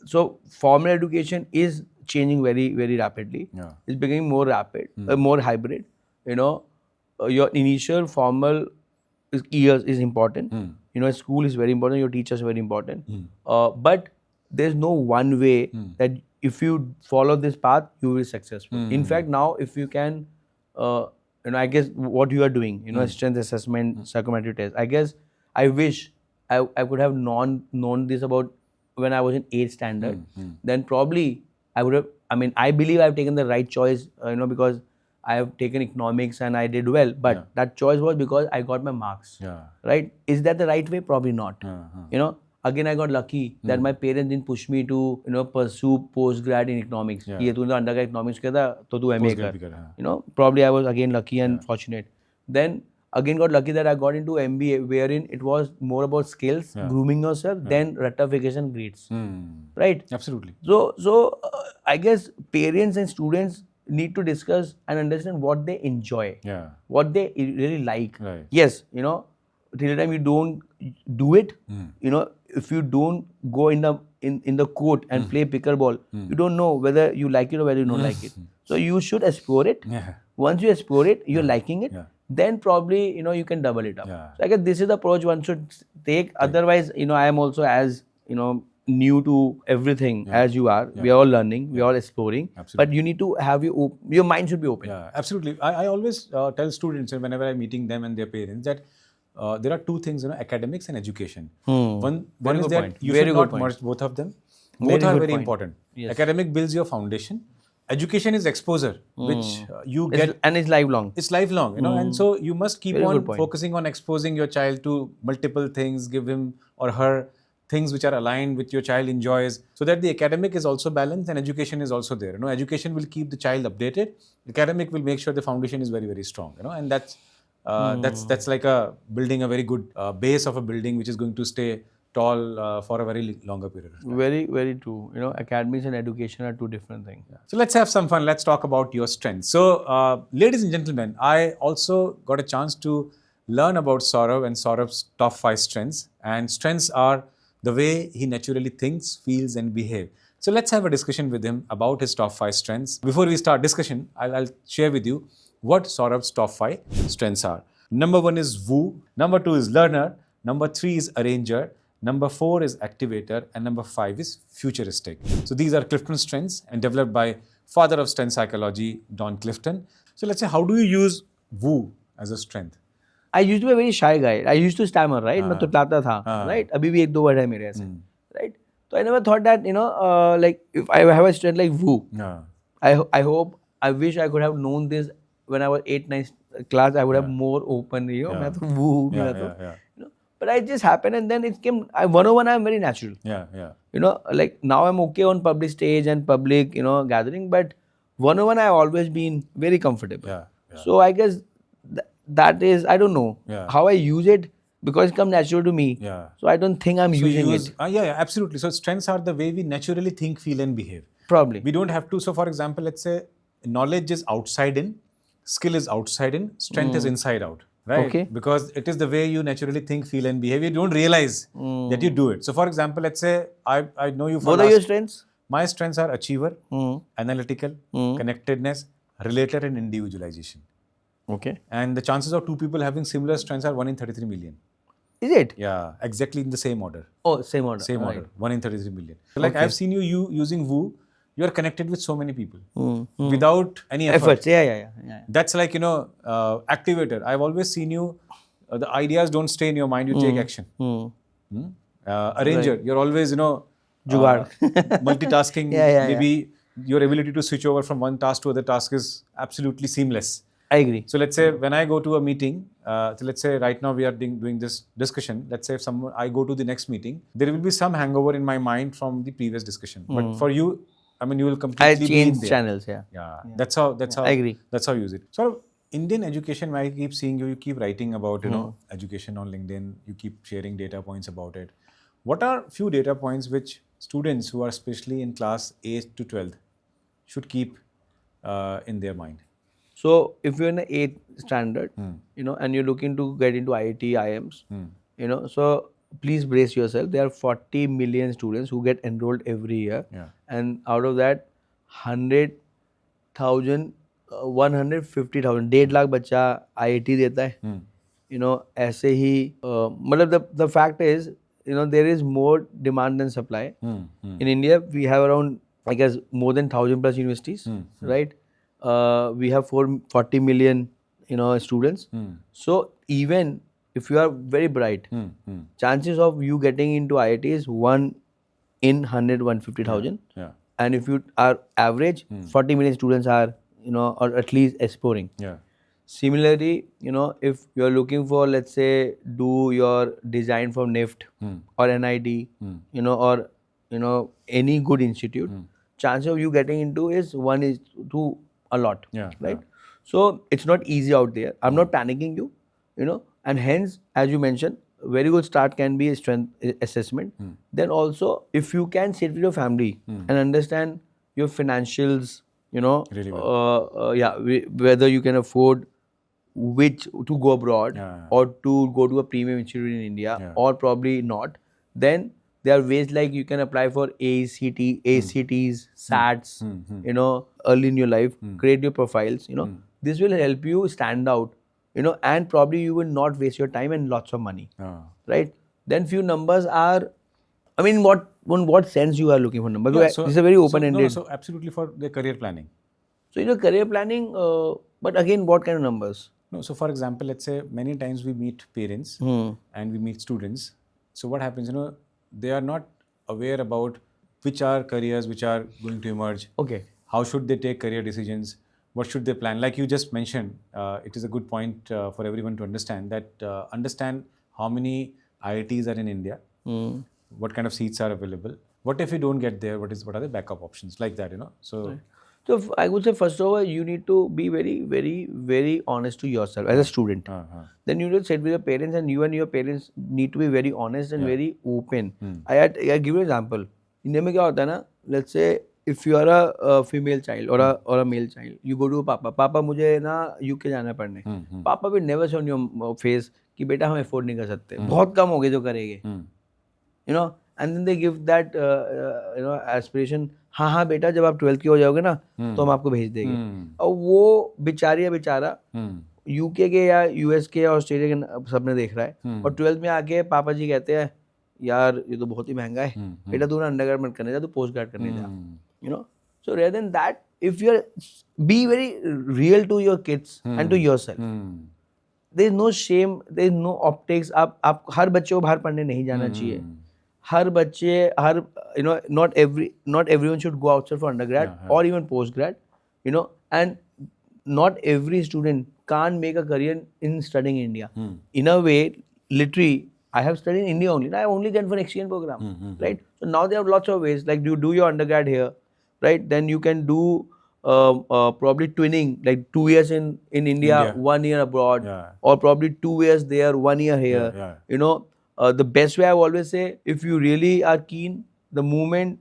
so formal education is changing very, very rapidly. Yeah. It's becoming more rapid, more hybrid. You know, your initial formal years is important. You know, school is very important. Your teachers are very important. But there's no one way that if you follow this path, you will be successful. In fact, now if you can, you know, I guess what you are doing, you know, strength assessment, psychometric test. I guess I wish I would have known this about when I was in 8th standard. Then probably I would have. I mean, I believe I've taken the right choice. You know, because I have taken economics and I did well. But that choice was because I got my marks. Yeah. Right? Is that the right way? Probably not. You know. Again, I got lucky that my parents didn't push me to, you know, pursue post-grad in economics. ये तूने undergrad economics किया था तो तू MA कर. You know, probably I was again lucky and fortunate. Then again got lucky that I got into MBA, wherein it was more about skills, grooming yourself, than ratification grades. Right? Absolutely. So I guess parents and students need to discuss and understand what they enjoy, what they really like. Right. Yes, you know, till the time you don't do it, you know, if you don't go in the court and play pickleball, you don't know whether you like it or whether you don't like it. So you should explore it. Once you explore it, you're liking it, then probably, you know, you can double it up. So I guess this is the approach one should take. Otherwise, you know, I am also as, you know, new to everything as you are. We are all learning, we are all exploring. But you need to have your mind should be open. Yeah, absolutely. I always tell students whenever I'm meeting them and their parents that there are two things, you know, academics and education. One is that point. you Very should good not merge both of them. Very Both are good very point. important. Yes. Academic builds your foundation. Education is exposure, which you get. And it's lifelong. It's lifelong, you know, and so you must keep Very on good point. focusing on exposing your child to multiple things, give him or her things which are aligned with your child enjoys, so that the academic is also balanced and education is also there. You know, education will keep the child updated. Academic will make sure the foundation is very, very strong. You know, and that's like a building a very good base of a building which is going to stay tall for a very longer period of time. Very, very true. You know, academics and education are two different things. So let's have some fun. Let's talk about your strengths. So, ladies and gentlemen, I also got a chance to learn about Saurabh and Saurabh's top 5 strengths. And strengths are the way he naturally thinks, feels, and behaves. So let's have a discussion with him about his top 5 strengths. Before we start discussion, I'll share with you what Saurabh's top 5 strengths are. Number 1 is woo. Number 2 is learner. Number 3 is arranger. Number 4 is activator, and number 5 is futuristic. So these are Clifton's strengths and developed by father of strength psychology, Don Clifton. So let's say, how do you use woo as a strength? I used to be a very shy guy. I used to stammer, right? मैं तुतलाता था, right? अभी भी एक दो word है मेरे ऐसे, right? So I never thought that, you know, like if I have a strength like woo, I hope, I wish I could have known this when I was 8th, 9th class. I would have more open, you know, मैं तो woo, you know. But it just happened, and then it came. 101, I'm very natural. You know, like now I'm okay on public stage and public, you know, gathering. But 101, I've always been very comfortable. So I guess that is, I don't know how I use it, because it comes natural to me. So I don't think I'm using it. Absolutely. So strengths are the way we naturally think, feel, and behave. Probably. We don't have to. So for example, let's say knowledge is outside in, skill is outside in, strength is inside out. Right? Okay. Because it is the way you naturally think, feel, and behave. You don't realize that you do it. So, for example, let's say I know you for What are your strengths? My strengths are achiever, analytical, connectedness, relator, and individualization. Okay. And the chances of 2 people having similar strengths are 1 in 33 million. Is it? Yeah, exactly in the same order. Oh, same order. Same order. 1 in 33 million. So, like I've seen you using woo. You are connected with so many people without any effort. Yeah. That's like, you know, activator. I've always seen you, the ideas don't stay in your mind, you take action. Arranger, you're always, you know, multitasking. Maybe your ability to switch over from one task to other task is absolutely seamless. I agree. So let's say when I go to a meeting, so let's say right now we are doing this discussion. Let's say if I go to the next meeting, there will be some hangover in my mind from the previous discussion. But for you, I mean, you will completely change channels. Yeah. That's how. I agree. That's how you use it. So Indian education, I keep seeing you keep writing about, you know, education on LinkedIn. You keep sharing data points about it. What are few data points which students who are especially in class 8th to 12th should keep in their mind? So if you're in the 8th standard, you know, and you're looking to get into IIT, IIMs, you know, so please brace yourself. There are 40 million students who get enrolled every year. And out of that, 100,000, 150,000, 1.5 lakh बच्चा IIT देता है. ऐसे ही मतलब the fact is, there is more demand than supply. In India, we have around, I guess, more than 1,000 plus universities, right? We have 40 million, students. So even if you are very bright, chances of you getting into IIT is 1 in 100, 150,000. Yeah. And if you are average, 40 million students are, or at least exploring. Yeah. Similarly, if you're looking for, let's say, do your design from NIFT or NID, or, any good institute, chance of you getting into is 1 is to a lot, Yeah, right? yeah. So it's not easy out there. I'm not panicking you, and hence, as you mentioned, very good start can be a strength assessment. Then also, if you can sit with your family and understand your financials, Really well. whether you can afford which to go abroad Yeah. or to go to a premium institute in India, Yeah. or probably not, then there are ways like you can apply for ACTs, SATs, early in your life, create your profiles, this will help you stand out, and probably you will not waste your time and lots of money, right? Then few numbers are, I mean, in what sense you are looking for numbers? Yeah, Because this is a very open-ended. So absolutely for the career planning. So, career planning, but again, what kind of numbers? No, so for example, let's say many times we meet parents and we meet students. So what happens, they are not aware about which are careers which are going to emerge. Okay. How should they take career decisions? What should they plan? Like you just mentioned, it is a good point for everyone to understand that understand how many IITs are in India, what kind of seats are available. What if you don't get there? What are the backup options like that? So. Right. So I would say, first of all, you need to be very, very, very honest to yourself as a student. Then you need to sit with your parents, and you and your parents need to be very honest and very open. I give you an example. India में क्या होता है ना? Let's say if you are a female child or a male child, you go to पापा. पापा मुझे ना UK जाना है पढ़ने. पापा will never show on your face कि बेटा हम afford नहीं कर सकते. बहुत कम होंगे जो करेंगे. And then they give that aspiration. हाँ बेटा, जब आप 12th के हो जाओगे ना, तो हम आपको भेज देंगे. और वो बेचारी या बेचारा UK के या US के या ऑस्ट्रेलिया के सपने देख रहा है, और 12th में आके पापा जी कहते हैं, यार ये तो बहुत ही महंगा है, बेटा तू ना अंडरग्रेड मत करने जा, तू पोस्ट ग्रेड करने जा. So rather than that, if you are, be very real to your kids and to yourself. There is no shame, there is no optics. आप हर बच्चे को बाहर पढ़ने नहीं जाना चाहिए. हर बच्चे, not everyone should go outside for undergrad or even postgrad, and not every student can't make a career in studying in India. In a way, literally, I have studied in India only. I only get for an exchange program, right? So now there are lots of ways. Like you do your undergrad here, right? Then you can do probably twinning, like 2 years in India, 1 year abroad, or probably 2 years there, 1 year here. The best way I always say, if you really are keen, the moment,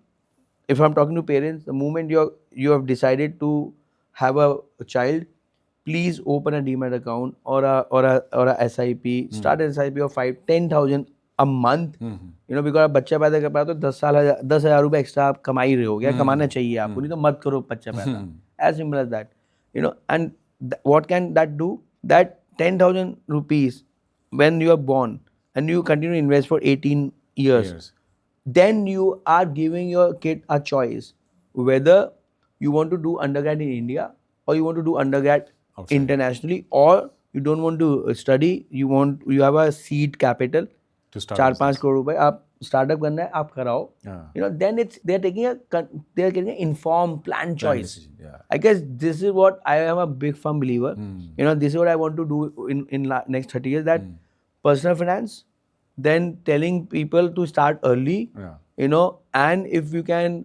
if I'm talking to parents, the moment you have decided to have a child, please open a demat account or a SIP. Start an SIP of 10,000 a month. Because आप बच्चा पैदा कर पाए तो 10,000 रुपए extra आप कमा ही रहे हो. क्या कमाना चाहिए आपको, नहीं तो मत करो बच्चा पैदा. As simple as that. And what can that do? That 10,000 rupees when you are born, and you continue to invest for 18 years, then you are giving your kid a choice whether you want to do undergrad in India or you want to do undergrad outside, internationally, or you don't want to study, you have a seed capital to start 4-5 crore रुपए आप startup करना है, आप कराओ. Then they are getting an informed, planned choice. I guess this is what I am a big firm believer. This is what I want to do in next 30 years. That personal finance, then telling people to start early, and if you can,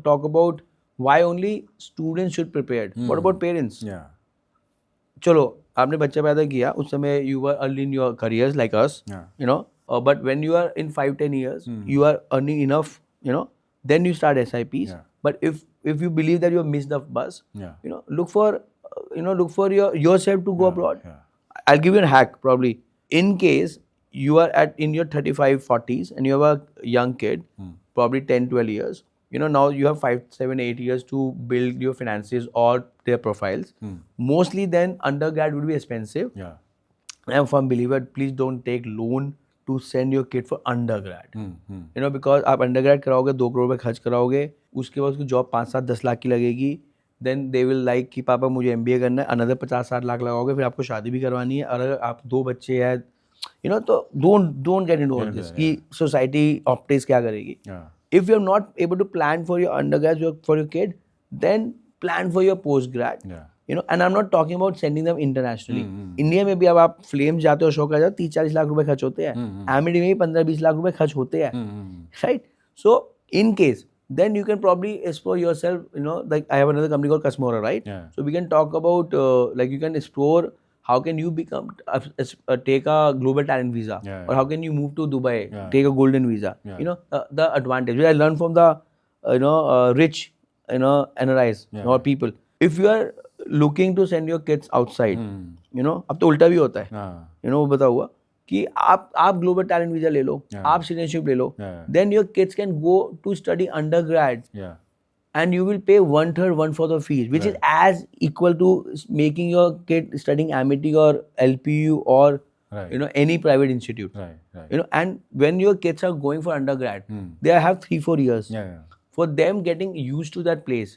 talk about why only students should prepare. What about parents? चलो आपने बच्चा पैदा किया, उस समय you were early in your careers like us, but when you are in 5-10 years, you are earning enough, then you start SIPs. But if you believe that you have missed the bus, look for yourself to go abroad. I'll give you a hack probably. In case you are in your 35-40s and you have a young kid, probably 10-12 years, now you have 5, 7, 8 years to build your finances or their profiles. Mostly then undergrad would be expensive. Yeah. I'm a firm believer, please don't take loan to send your kid for undergrad. Because आप undergrad कराओगे 2 करोड़ रुपए खर्च कराओगे, उसके बाद उसकी job 5, 7, 10 lakh की लगेगी, then they will like कि पापा मुझे MBA करना है, another 50, 60 लाख लगाओगे, फिर आपको शादी भी करवानी है, और अगर आप 2 बच्चे हैं, तो don't get into all this कि society optics क्या करेगी. If you're not able to plan for your undergrad, for your kid, then plan for your postgrad. And I'm not talking about sending them internationally. India में भी अब आप flames जाते हो, show कर जाते हो, 30-40 लाख रुपए खर्च होते हैं. एमिटी में भी 15-20 लाख रुपए खर्च होते हैं. Right? So in case, then you can probably explore yourself. Like I have another company called Cosmora, right? So we can talk about like you can explore how can you become take a global talent visa, or how can you move to Dubai, take a golden visa. The advantage which I learned from the rich NRIs or people. If you are looking to send your kids outside, अब तो उल्टा भी होता है. वो बता हुआ कि आप ग्लोबल टैलेंट वीजा ले लो, आप सिटीजनशिप ले लो, then your kids can go to study undergrad, and you will pay 1/3, 1/4 of fees, which is as equal to making your kid studying Amity or LPU or any private institute. And when your kids are going for undergrad, they have 3-4 years for them getting used to that place,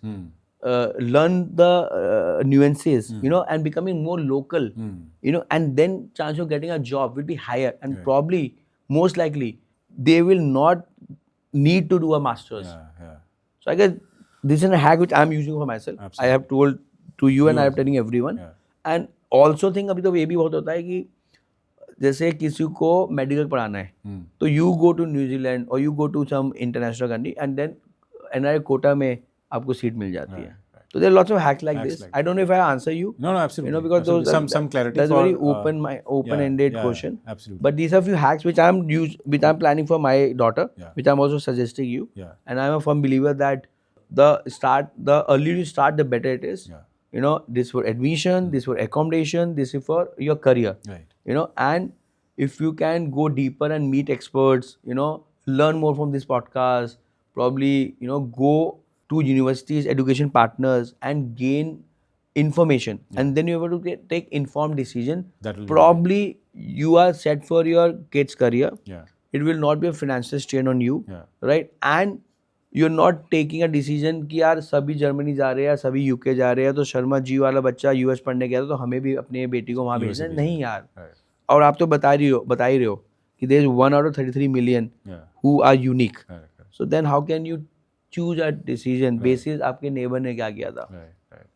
learn the nuances, and becoming more local, and then chance of getting a job will be higher, and probably most likely they will not need to do a master's. So I guess this is a hack which I'm using for myself. I have told to you and I am telling everyone. And also think अभी तो ये भी बहुत होता है कि जैसे किसी को मेडिकल पढ़ाना है, तो you go to New Zealand or you go to some international country and then NRI Kota में आपको सीट मिल जाती है. So there are lots of hacks like this. I don't know if I answer you. No, absolutely. Because absolutely. those some clarity. That's for, very open-ended question. Absolutely. But these are few hacks which I'm planning for my daughter, which I'm also suggesting you. And I'm a firm believer that the earlier you start, the better it is. This for admission, this for accommodation, this is for your career. And if you can go deeper and meet experts, learn more from this podcast, probably go to universities, education partners, and gain information, and then you're able to take informed decision. Probably you are set for your kid's career. It will not be a financial strain on you, right? And you're not taking a decision कि यार सभी Germany जा रहे हैं, सभी UK जा रहे हैं, तो शर्मा जी वाला बच्चा यूएस पढ़ने गया तो हमें भी अपने बेटी को वहाँ भेजना नहीं यार. और आप तो बता ही रहे हो कि there is 1 out of 33 million who are unique. So then how can you choose a decision basis आपके neighbor ने क्या किया था?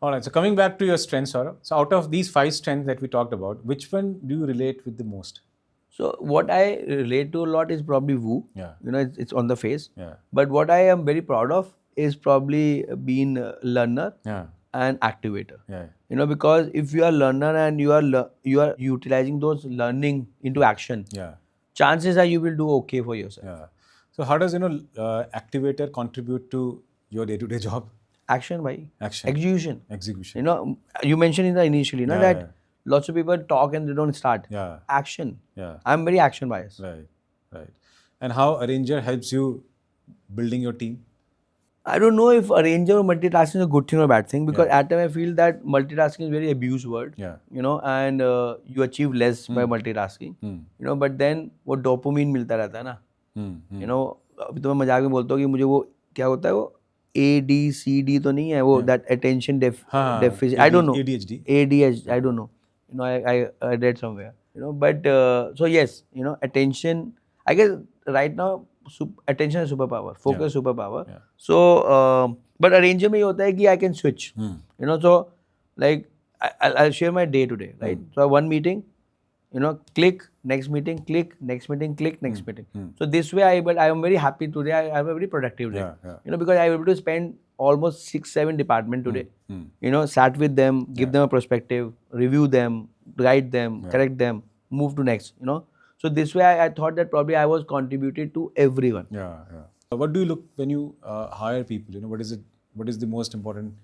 All right. So coming back to your strengths, Saurabh. So out of these 5 strengths that we talked about, which one do you relate with the most? So what I relate to a lot is probably Woo. It's on the face. But what I am very proud of is probably being a learner and activator. Because if you are learner and you are utilizing those learning into action, chances are you will do okay for yourself. So how does activator contribute to your day-to-day job? Action, bhai. Action. Execution. You mentioned in the initially that lots of people talk and they don't start. Action. I'm very action biased. Right. And how Arranger helps you building your team? I don't know if arranger or multitasking is a good thing or a bad thing, because at times I feel that multitasking is a very abused word. And you achieve less by multitasking. But then वो dopamine मिलता रहता है ना. अभी तो मैं मजाक में बोलता हूँ कि मुझे वो क्या होता है, वो ADCD तो नहीं है वो, that attention deficit. I don't know. ADHD. I don't know. I read somewhere. But so yes, attention. I guess right now attention is superpower. Focus is superpower. So but arranger में ये होता है कि I can switch. So like I'll share my day today, right? So one meeting, click, next meeting, click, next meeting, click, next meeting. So this way I am very happy today. I have a very productive day. Because I was able to spend almost 6-7 departments today. Sat with them, give them a perspective, review them, guide them, correct them, move to next. So this way I thought that probably I was contributed to everyone. What do you look when you hire people? What is the most important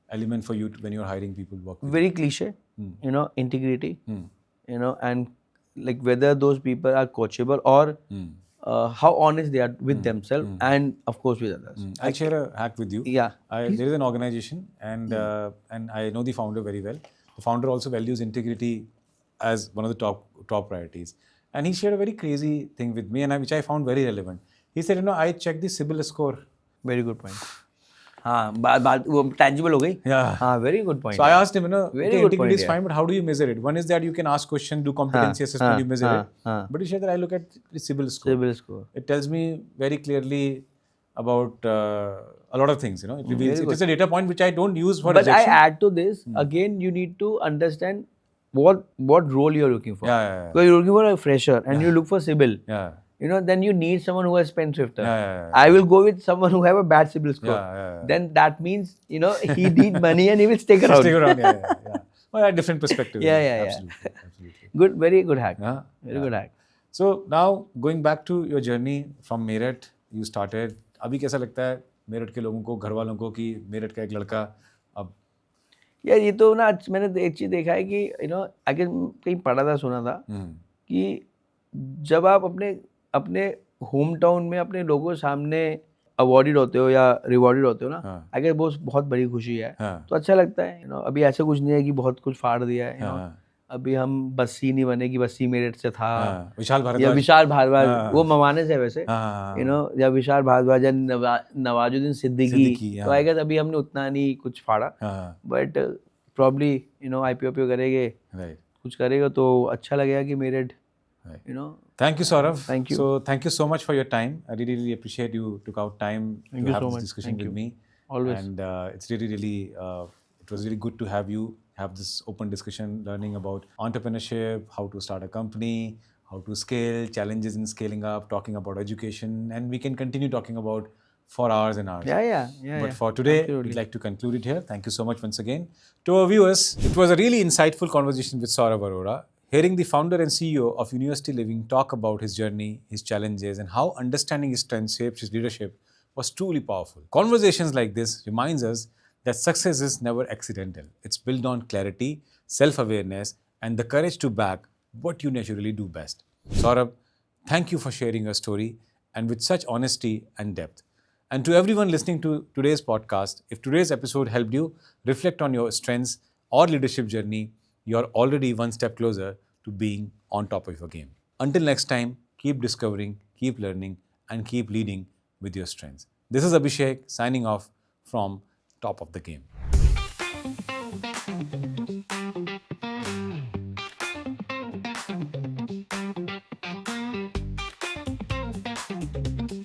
element for you when you're hiring people? Very cliche. Integrity. And like whether those people are coachable or how honest they are with themselves and of course with others. I'll share a hack with you. Yeah, please. There is an organization, and I know the founder very well. The founder also values integrity as one of the top priorities. And he shared a very crazy thing with me, and which I found very relevant. He said, I checked the CIBIL score. Very good point. हाँ बात वो tangible हो गई. Yeah. हाँ, very good point. So I asked him, Very okay, good integrity point, is fine, but how do you measure it? One is that you can ask question, do competency assessment, you measure it. But he said that I look at the CIBIL score. CIBIL score. It tells me very clearly about a lot of things. It reveals. It is a data point which I don't use for rejection. But I add to this again. You need to understand what role you're looking for. Yeah. So you're looking for a fresher, and you look for CIBIL. Yeah. Then you need someone who has spent swifter. Yeah. I will go with someone who have a bad CIBIL score. Yeah. Then that means he need money and he will stick around. Yeah. Well, a different perspective. Yeah. Absolutely. Good, very good hack. Yeah. Very good hack. So now going back to your journey from Meerut, you started. अभी कैसा लगता है मेरठ के लोगों को, घर वालों को कि मेरठ का एक लड़का अब? यार ये तो ना मैंने एक चीज देखा है कि आगे कहीं पढ़ा था, सुना था कि जब आप अपने होम टाउन में अपने लोगों के सामने अवॉर्डेड होते हो या रिवॉर्डेड होते हो ना, अगर वो बहुत बड़ी खुशी है तो अच्छा लगता है. अभी ऐसा कुछ नहीं है कि बहुत कुछ फाड़ दिया है. अभी हम बस्सी नहीं बने कि बस्सी मेरठ से था, विशाल भारद्वाज वो ममाने से वैसे या विशाल भारद्वाज या नवाजुद्दीन सिद्दीकी. तो आई गेस अभी हमने उतना नहीं कुछ फाड़ा, बट प्रॉब्ली IPO करेंगे, कुछ करेगा तो अच्छा लगेगा कि Meerut. Thank you, Saurabh. Thank you. So thank you so much for your time. I really appreciate you took out time to have this discussion with me. Always. And it's really it was really good to have you have this open discussion, learning about entrepreneurship, how to start a company, how to scale, challenges in scaling up, talking about education, and we can continue talking about for hours and hours. Yeah. But for today, we'd like to conclude it here. Thank you so much once again. To our viewers, it was a really insightful conversation with Saurabh Arora. Hearing the founder and CEO of University Living talk about his journey, his challenges, and how understanding his strengths shapes his leadership was truly powerful. Conversations like this reminds us that success is never accidental. It's built on clarity, self-awareness, and the courage to back what you naturally do best. Saurabh, thank you for sharing your story and with such honesty and depth. And to everyone listening to today's podcast, if today's episode helped you reflect on your strengths or leadership journey, you're already one step closer to being on top of your game. Until next time, keep discovering, keep learning, and keep leading with your strengths. This is Abhishek signing off from Top of the Game.